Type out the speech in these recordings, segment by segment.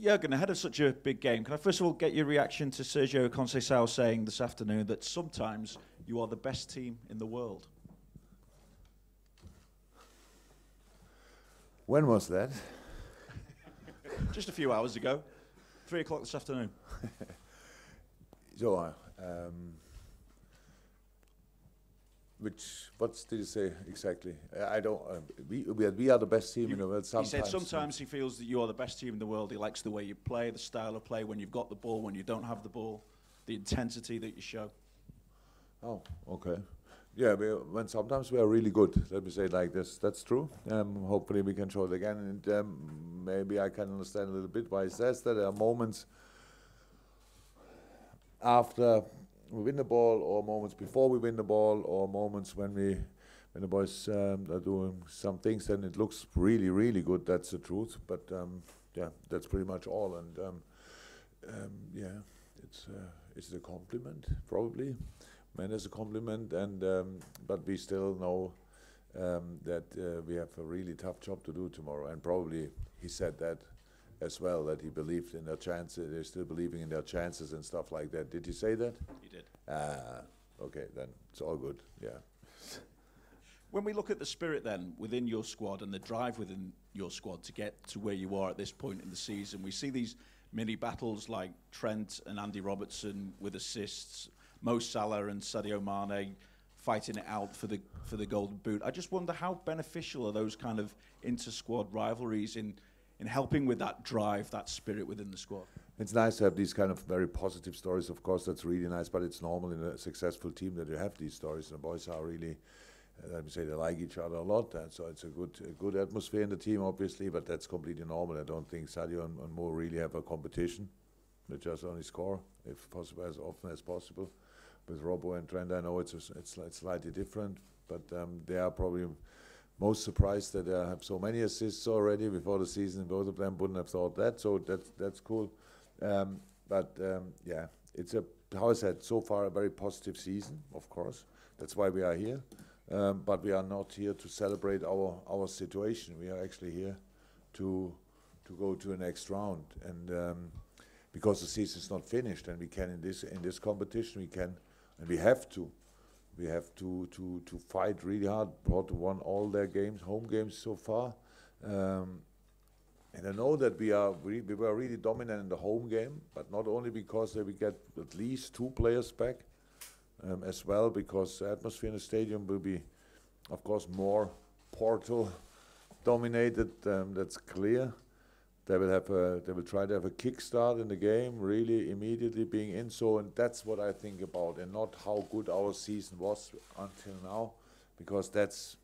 Jurgen, ahead of such a big game, can I first of all get your reaction to Sergio Conceição saying this afternoon that sometimes you are the best team in the world? When was that? Just a few hours ago, 3 o'clock this afternoon. So, what did you say exactly? I don't. We are the best team in the world. He said sometimes he feels that you are the best team in the world. He likes the way you play, the style of play, when you've got the ball, when you don't have the ball, the intensity that you show. Oh, okay. Yeah, when sometimes we are really good. Let me say it like this. That's true. Hopefully we can show it again, and maybe I can understand a little bit why he says that. There are moments after we win the ball, or moments before we win the ball, or moments when the boys are doing some things, and it looks really, really good. That's the truth. But yeah, that's pretty much all. And yeah, it's a compliment, probably. Man, it's a compliment, and but we still know that we have a really tough job to do tomorrow. And probably he said that as well, that he believed in their chances. They're still believing in their chances and stuff like that. Did he say that? He did. Okay, then it's all good. Yeah. When we look at the spirit then within your squad and the drive within your squad to get to where you are at this point in the season, we see these mini battles like Trent and Andy Robertson with assists, Mo Salah and Sadio Mane fighting it out for the golden boot. I just wonder how beneficial are those kind of inter-squad rivalries in helping with that drive, that spirit within the squad? It's nice to have these kind of very positive stories. Of course, that's really nice, but it's normal in a successful team that you have these stories. And the boys are really, let me say, they like each other a lot. And so it's a good atmosphere in the team, obviously, but that's completely normal. I don't think Sadio and Mo really have a competition. They just only score, if possible, as often as possible. With Robbo and Trent, I know it's slightly different, but they are probably most surprised that they have so many assists already before the season. Both of them wouldn't have thought that, so that's cool. Yeah, it's how I said, so far a very positive season, of course. That's why we are here. But we are not here to celebrate our situation. We are actually here to go to the next round, and because the season is not finished, and we can in this competition we can, and we have to fight really hard. Porto won all their games, home games so far. And I know that we were really dominant in the home game, but not only because we get at least 2 players back, as well, because the atmosphere in the stadium will be, of course, more Porto dominated. That's clear. They will try to have a kickstart in the game, really immediately being in. So, and that's what I think about, and not how good our season was until now, because that's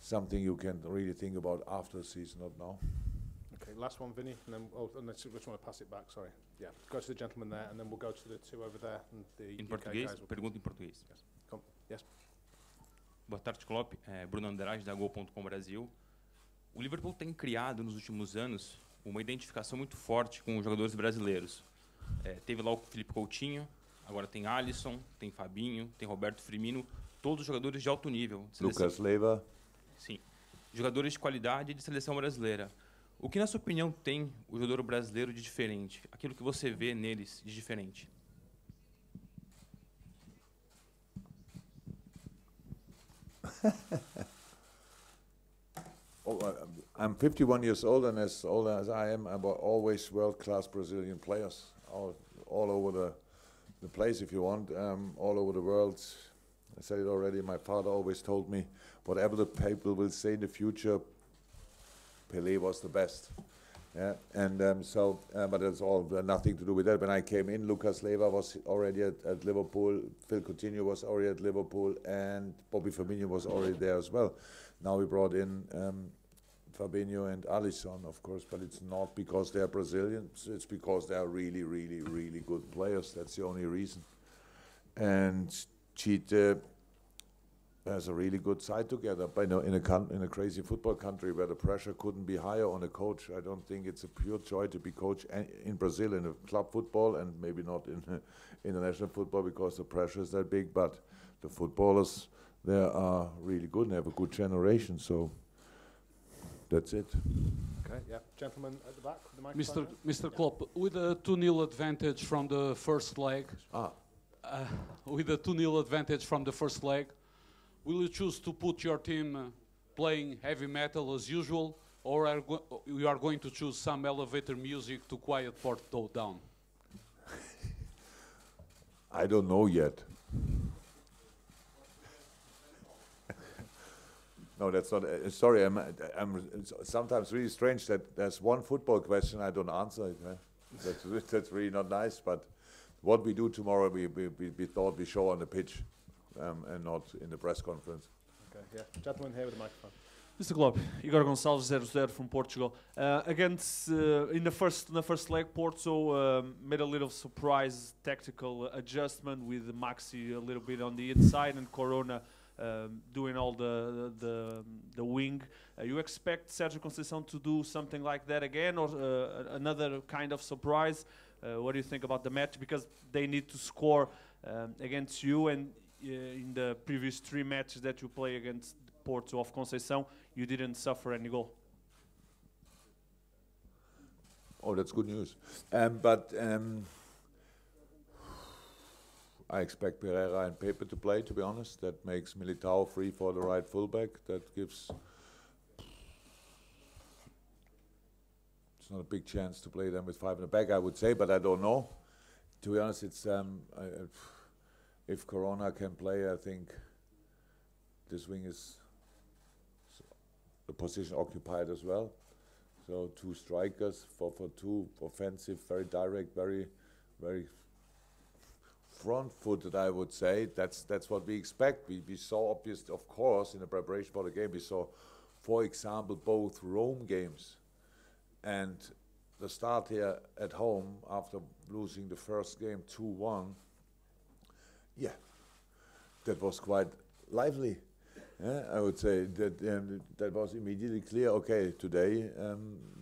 something you can really think about after the season, not now. Okay, last one, Vinny, and then unless you just want to pass it back, sorry. Yeah, go to the gentleman there, and then we'll go to the 2 over there, and the Em UK português, guys will pergunta em português. Yes. Come. Yes. Boa tarde, Klopp. Bruno Andrade, da Gol.com Brasil. O Liverpool tem criado nos últimos anos uma identificação muito forte com os jogadores brasileiros. Teve lá o Felipe Coutinho, agora tem Alisson, tem Fabinho, tem Roberto Firmino, todos jogadores de alto nível. Lucas Leiva. Sim, jogadores de qualidade de seleção brasileira. O que, na sua opinião, tem o jogador brasileiro de diferente? Aquilo que você vê neles de diferente? I'm 51 years old, and as old as I am, I'm always world-class Brazilian players all over the place, if you want, all over the world. I said it already, my father always told me, whatever the people will say in the future, Pelé was the best. Yeah, and but it's all nothing to do with that. When I came in, Lucas Leiva was already at Liverpool, Phil Coutinho was already at Liverpool, and Bobby Firmino was already there as well. Now we brought in Fabinho and Alisson, of course, but it's not because they're Brazilians, it's because they're really, really, really good players. That's the only reason. And Cheetah has a really good side together, but in a crazy football country where the pressure couldn't be higher on a coach. I don't think it's a pure joy to be coach in Brazil in a club football, and maybe not in international football because the pressure is that big, but the footballers there are really good and have a good generation, so that's it. Okay. Okay, yeah. Gentleman at the back with the microphone. Mr. Klopp, with a 2-0 advantage from the first leg, with a 2-0 advantage from the first leg, will you choose to put your team playing heavy metal as usual, or you are going to choose some elevator music to quiet Porto down? I don't know yet. No, that's not. Sorry, it's sometimes really strange that there's one football question I don't answer. That's really not nice. But what we do tomorrow, we thought we show on the pitch, and not in the press conference. Okay, yeah. Gentleman here with the microphone. Mr. Klopp, Igor Gonçalves, 0-0 from Portugal. Against in the first leg, Porto made a little surprise tactical adjustment with Maxi a little bit on the inside and Corona doing all the wing. You expect Sérgio Conceição to do something like that again, or another kind of surprise? What do you think about the match? Because they need to score against you, and in the previous 3 matches that you play against Porto of Conceição, you didn't suffer any goal. Oh, that's good news. I expect Pereira and Pepe to play, to be honest. That makes Militao free for the right fullback. That gives... It's not a big chance to play them with 5 in the back, I would say, but I don't know. To be honest, it's if Corona can play, I think this wing is the position occupied as well. So 2 strikers for 2 offensive, very direct, very front-footed, I would say. That's what we expect. We saw, obviously, of course, in the preparation for the game, we saw, for example, both Rome games and the start here at home after losing the first game 2-1. Yeah, that was quite lively. I would say that was immediately clear. Okay, today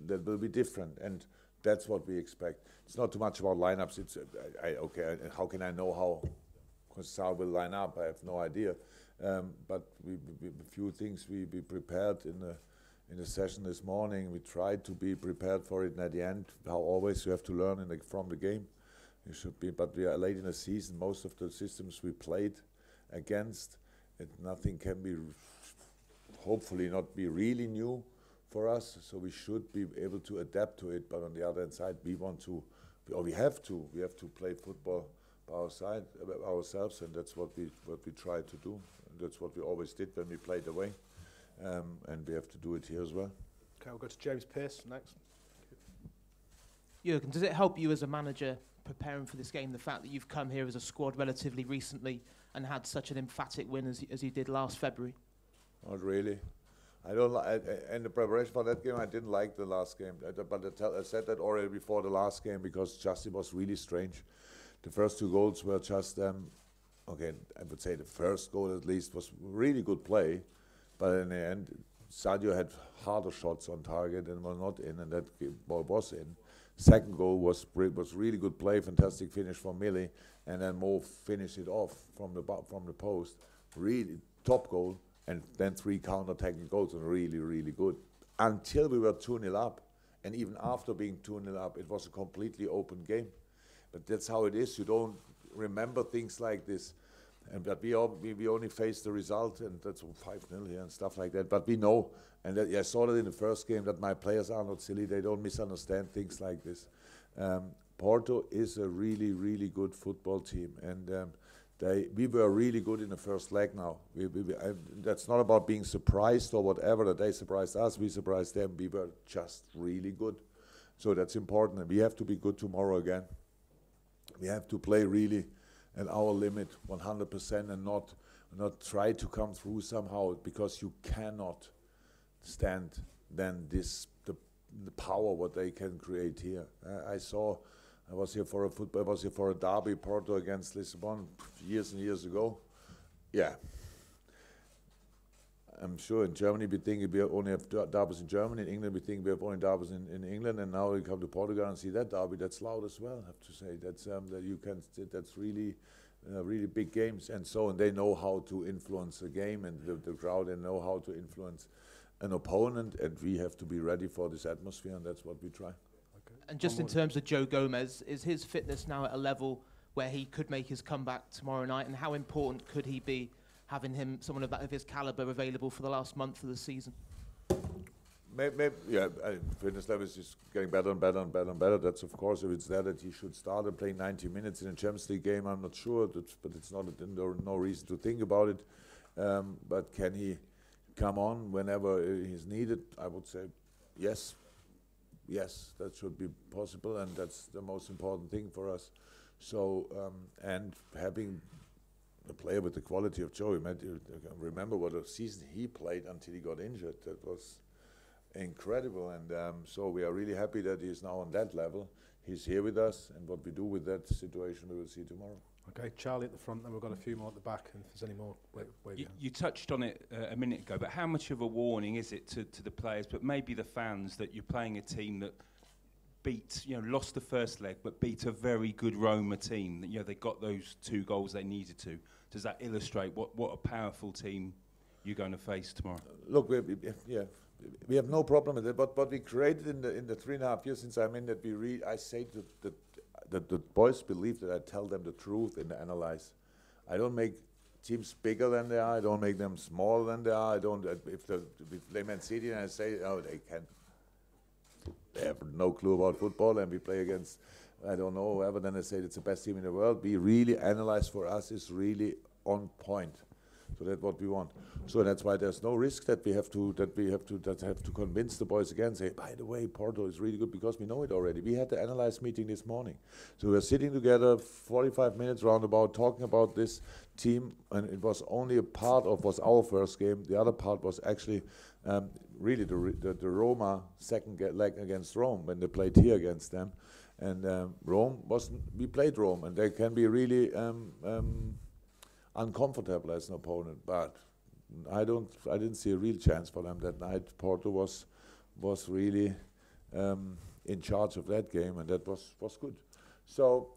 that will be different, and that's what we expect. It's not too much about lineups. It's how can I know how Conceição will line up? I have no idea. But a few things we prepared in the session this morning. We tried to be prepared for it, and at the end, how always you have to learn from the game. You should be, but we are late in the season. Most of the systems we played against, nothing can be, hopefully not be really new for us, so we should be able to adapt to it. But on the other hand side, we have to play football by ourselves, and that's what we try to do. And that's what we always did when we played away, and we have to do it here as well. Okay, we'll go to James Pearce next. Jurgen, does it help you as a manager preparing for this game, the fact that you've come here as a squad relatively recently and had such an emphatic win as you did last February? Not really. I don't like. In the preparation for that game, I didn't like the last game. But I said that already before the last game because just it was really strange. The first 2 goals were just okay. I would say the first goal at least was really good play, but in the end, Sadio had harder shots on target and were not in, and that ball was in. Second goal was really good play, fantastic finish from Millie, and then Mo finished it off from the post. Really top goal, and then 3 counter-attacking goals, and really good. Until we were 2-0 up, and even after being 2-0 up, it was a completely open game. But that's how it is. You don't remember things like this. But we only face the result, and that's 5-0 here and stuff like that. But we know, and I saw that in the first game, that my players are not silly. They don't misunderstand things like this. Porto is a really good football team, and we were really good in the first leg now. That's not about being surprised or whatever, that they surprised us, we surprised them. We were just really good. So that's important, and we have to be good tomorrow again. We have to play really at our limit 100% and not try to come through somehow, because you cannot stand then the power what they can create here. I was here for a derby, Porto against Lisbon, years and years ago. Yeah. I'm sure in Germany we think we only have derbies in Germany. In England we think we have only derbies in England, and now we come to Portugal and see that derby. That's loud as well, I have to say. That's really big games, and they know how to influence the game, and the crowd, they know how to influence an opponent, and we have to be ready for this atmosphere, and that's what we try. And just in terms of Joe Gomez, is his fitness now at a level where he could make his comeback tomorrow night? And how important could he be having someone of his calibre available for the last month of the season? Maybe, yeah, fitness level is just getting better and better and better and better. That's, of course, if it's there that he should start and play 90 minutes in a Champions League game, I'm not sure, but it's not no reason to think about it. But can he come on whenever he's needed? I would say yes. Yes, that should be possible, and that's the most important thing for us. So, and having a player with the quality of Joe, remember what a season he played until he got injured. That was incredible, and so we are really happy that he's now on that level. He's here with us, and what we do with that situation, we will see tomorrow. Okay, Charlie at the front, then we've got a few more at the back, and if there's any more, you touched on it a minute ago, but how much of a warning is it to the players, but maybe the fans, that you're playing a team that lost the first leg, but beat a very good Roma team? That, they got those 2 goals they needed to. Does that illustrate what a powerful team you're going to face tomorrow? Look, we have no problem with it, but what we created in the 3.5 years since I'm in, that I say that the boys believe that I tell them the truth and analyze. I don't make teams bigger than they are. I don't make them smaller than they are. I don't. If they Man City and I say, oh, they have no clue about football, and we play against, I don't know, whoever, then I say it's the best team in the world. We really analyze. For us is really on point. So that's what we want. So that's why there's no risk that we have to convince the boys again. Say, by the way, Porto is really good, because we know it already. We had the analyze meeting this morning, so we were sitting together 45 minutes roundabout talking about this team, and it was only a part of was our first game. The other part was actually really the Roma second leg against Rome, when they played here against them, and we played Rome, and they can be really uncomfortable as an opponent, but I didn't see a real chance for them that night. Porto was really in charge of that game, and that was good. So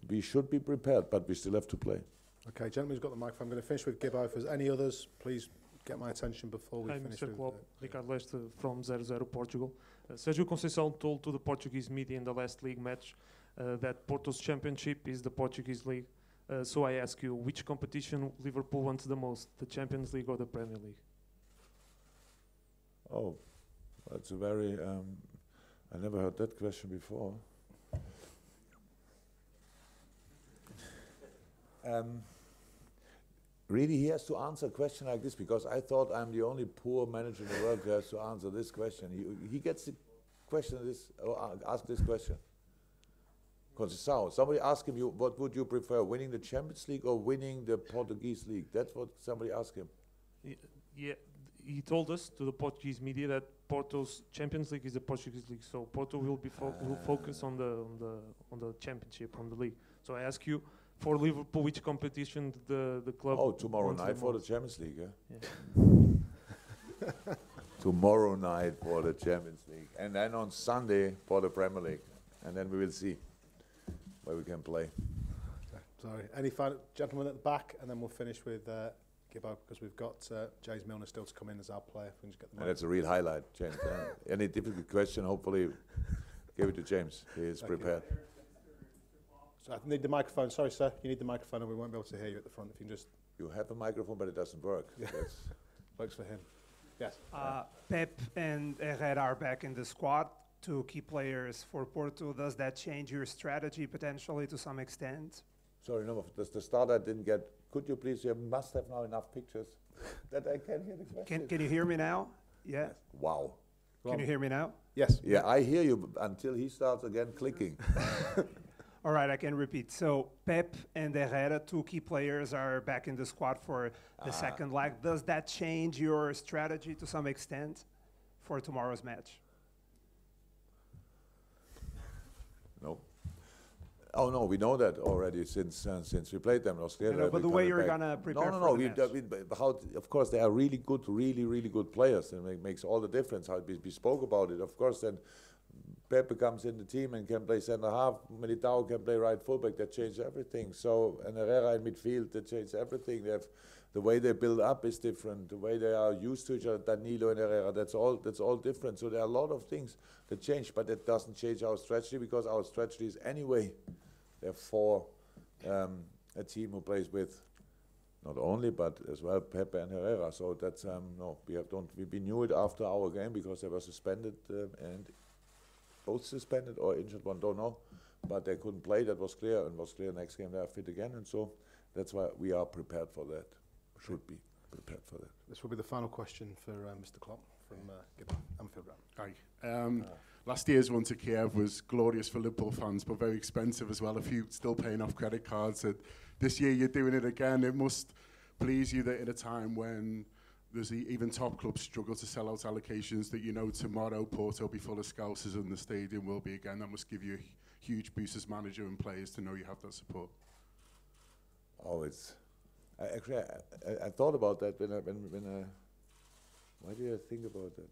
we should be prepared, but we still have to play. Okay, gentlemen, who's got the microphone? I'm going to finish with Gibbo. If there's any others, please get my attention before we finish. Mr. Klopp, Ricardo Leste from 0-0 Portugal. Sergio Conceição told to the Portuguese media in the last league match that Porto's championship is the Portuguese league. So I ask you, which competition Liverpool wants the most, the Champions League or the Premier League? Oh, that's a very, I never heard that question before. Really, he has to answer a question like this, because I thought I'm the only poor manager in the world who has to answer this question. He gets the question ask this question. Conceição, somebody asked him, what would you prefer, winning the Champions League or winning the Portuguese League? That's what somebody asked him. Yeah, he told us, to the Portuguese media, that Porto's Champions League is the Portuguese League. So Porto will will focus on the championship, on the league. So I ask you, for Liverpool, which competition the club? Oh, tomorrow night the for the most? Champions League, Tomorrow night for the Champions League, and then on Sunday for the Premier League, and then we will see where we can play. Okay, sorry. Any final gentlemen at the back, and then we'll finish with Gibbo, because we've got James Milner still to come in as our player. If we can just get the And that's a real highlight, James. Any difficult question, hopefully give it to James. He is prepared. So I need the microphone. Sorry, sir. You need the microphone, and we won't be able to hear you at the front. If you can just... You have a microphone, but it doesn't work. Yeah. Works for him. Yes. Pep and Herrera are back in the squad, 2 key players for Porto. Does that change your strategy potentially to some extent? Sorry, no, the start I didn't get. Could you please, you must have now enough pictures that I can hear the question. Can you hear me now? Yeah. Wow. Can you hear me now? Yes. Yeah, I hear you until he starts again clicking. All right, I can repeat. So Pep and Herrera, 2 key players, are back in the squad for the second leg. Does that change your strategy to some extent for tomorrow's match? No. Oh no, we know that already since we played them. But the way you're gonna prepare for the match. Of course, they are really good players, and it makes all the difference. How we spoke about it. Of course, then Pepe comes in the team and can play centre half. Militao can play right fullback. That changed everything. So, and Herrera in midfield, that changed everything. the way they build up is different. The way they are used to each other, Danilo and Herrera, that's all different. So there are a lot of things that change, but that doesn't change our strategy, because our strategy is anyway, therefore, a team who plays with not only but as well Pepe and Herrera. So that's no, we knew it after our game, because they were suspended and both suspended or injured, one don't know, but they couldn't play. That was clear, and was clear next game they are fit again, and so that's why we are prepared for that. Should be prepared for that. This will be the final question for Mr. Klopp from Anfield Ground. Hi. Last year's run to Kiev was glorious for Liverpool fans, but very expensive as well. A few still paying off credit cards. And this year you're doing it again. It must please you that in a time when there's even top clubs struggle to sell out allocations, that you know tomorrow Porto will be full of Scousers and the stadium will be again. That must give you a huge boost as manager and players to know you have that support. Oh, actually, I thought about that when why did I think about that?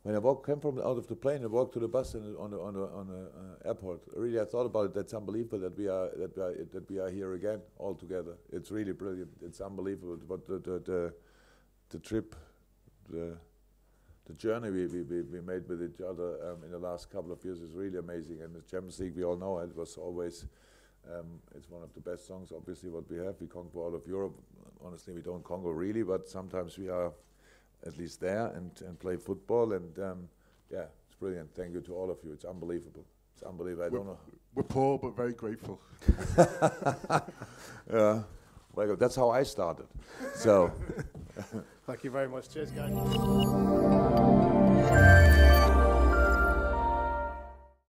When I came from out of the plane and walked to the bus on the airport, really I thought about it. That's unbelievable that we are here again all together. It's really brilliant. It's unbelievable. But the trip, the journey we made with each other in the last couple of years is really amazing. And the Champions League, we all know it was always. It's one of the best songs, obviously, what we have. We conquer all of Europe. Honestly, we don't conquer really, but sometimes we are at least there and play football. And yeah, it's brilliant. Thank you to all of you. It's unbelievable. It's unbelievable. I don't know. We're poor, but very grateful. Yeah, well, that's how I started. So, thank you very much. Cheers, guys.